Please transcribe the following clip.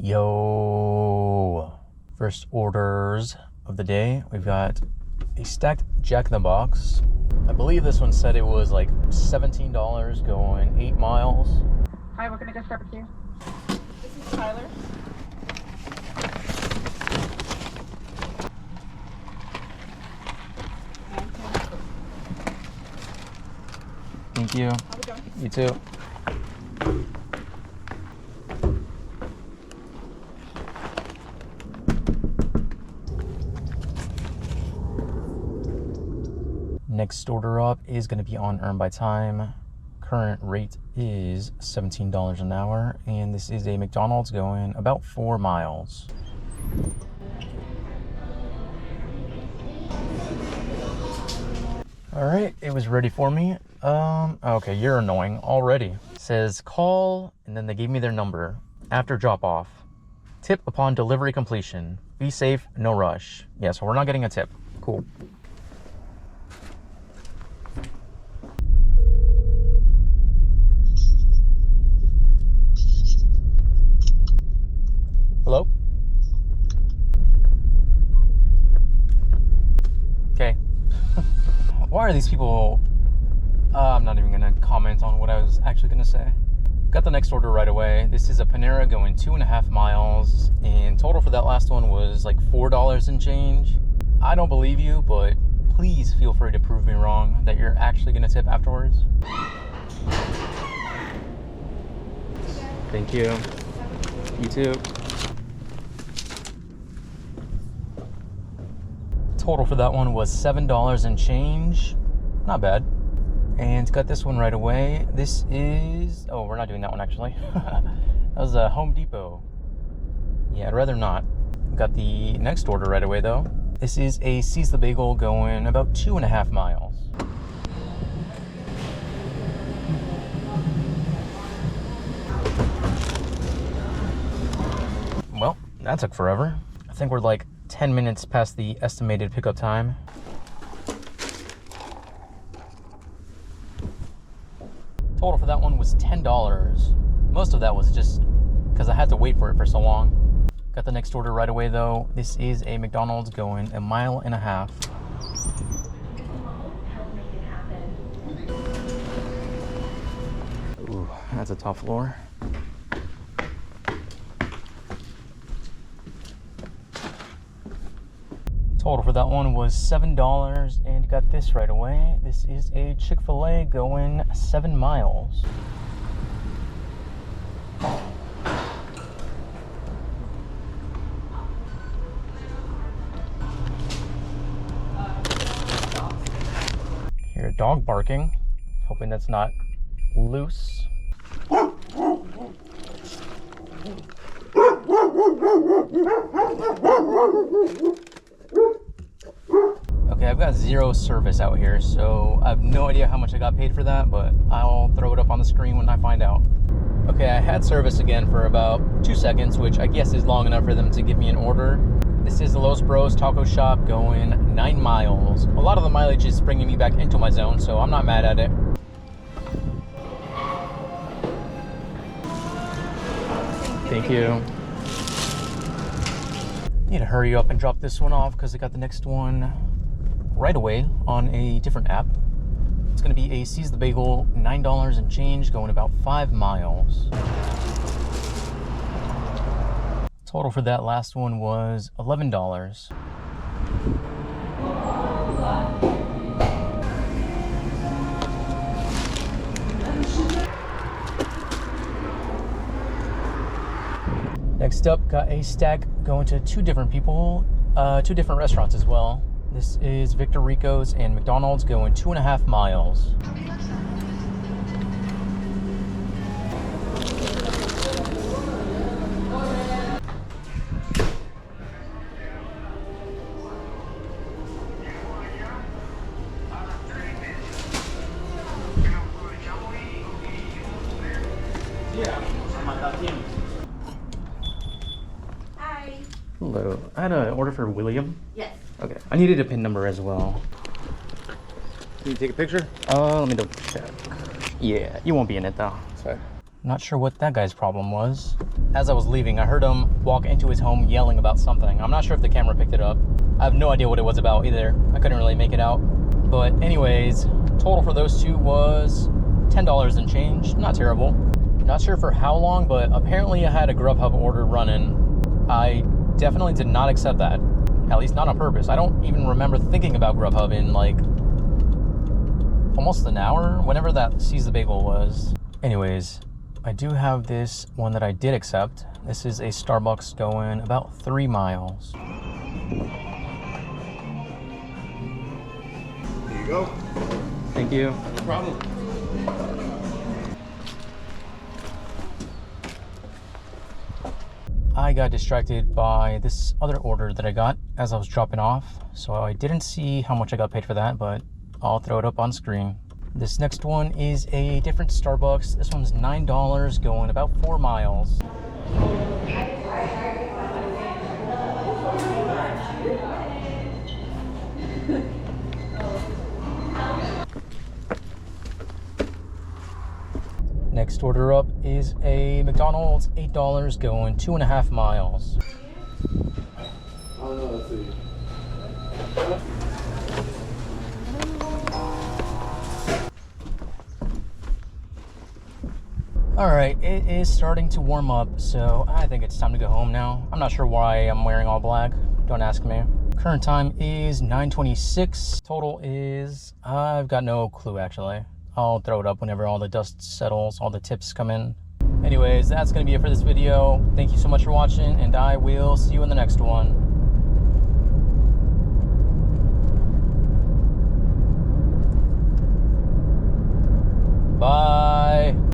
Yo, first orders of the day. We've got a stacked Jack in the Box. I believe this one said it was like $17 going 8 miles. Hi, what can I get started with you? This is Tyler. Thank you. How's it going? You too. Next order up is going to be on Earn by Time. Current rate is $17 an hour, and this is a McDonald's going about 4 miles. All right, it was ready for me. Okay, you're annoying already. It says call, and then they gave me their number. After drop off. Tip upon delivery completion. Be safe, no rush. Yeah, so we're not getting a tip. Cool. Hello? Okay. Why are these people... I'm not even gonna comment on what I was actually gonna say. Got the next order right away. This is a Panera going 2.5 miles, and total for that last one was like $4 and change. I don't believe you, but please feel free to prove me wrong that you're actually gonna tip afterwards. Thank you. You too. Total for that one was $7 and change. Not bad. And got this one right away. This is... Oh, we're not doing that one actually. That was a Home Depot. Yeah, I'd rather not. Got the next order right away though. This is a Seize the Bagel going about 2.5 miles. Well, that took forever. I think we're like 10 minutes past the estimated pickup time. Total for that one was $10. Most of that was just because I had to wait for it for so long. Got the next order right away though. This is a McDonald's going 1.5 miles. Ooh, that's a top floor. Total for that one was $7, and got this right away. This is a Chick-fil-A going 7 miles. Hear a dog barking. Hoping that's not loose. Okay, I've got 0 service out here, so I have no idea how much I got paid for that, but I'll throw it up on the screen when I find out. Okay, I had service again for about 2 seconds, which I guess is long enough for them to give me an order. This is the Los Bros Taco Shop going 9 miles. A lot of the mileage is bringing me back into my zone, so I'm not mad at it. Thank you. Need to hurry up and drop this one off because I got the next one right away on a different app. It's going to be a Seize the Bagel, $9 and change, going about 5 miles. Total for that last one was $11. Next up, got a stack going to 2 different people, 2 different restaurants as well. This is Victor Rico's and McDonald's going 2.5 miles. Hi. Hello. I had an order for William. Yes. Okay. I needed a PIN number as well. Can you take a picture? Let me double check. Yeah, you won't be in it though. Sorry. Not sure what that guy's problem was. as I was leaving, I heard him walk into his home yelling about something. I'm not sure if the camera picked it up. I have no idea what it was about either. I couldn't really make it out. But anyways, total for those two was $10 and change. Not terrible. Not sure for how long, but apparently I had a Grubhub order running. I definitely did not accept that. At least not on purpose. I don't even remember thinking about Grubhub in like almost an hour, whenever that Seize the Bagel was. Anyways, I do have this one that I did accept. This is a Starbucks going about 3 miles. Here you go. Thank you. No problem. I got distracted by this other order that I got as I was dropping off, so I didn't see how much I got paid for that, but I'll throw it up on screen. This next one is a different Starbucks. This one's $9 going about 4 miles. Next order up is a McDonald's, $8 going 2.5 miles. Let's see. Alright, it is starting to warm up, so I think it's time to go home now. I'm not sure why I'm wearing all black. Don't ask me. Current time is 9:26. Total is, I've got no clue actually. I'll throw it up whenever all the dust settles, all the tips come in. Anyways, that's going to be it for this video. Thank you so much for watching, and I will see you in the next one.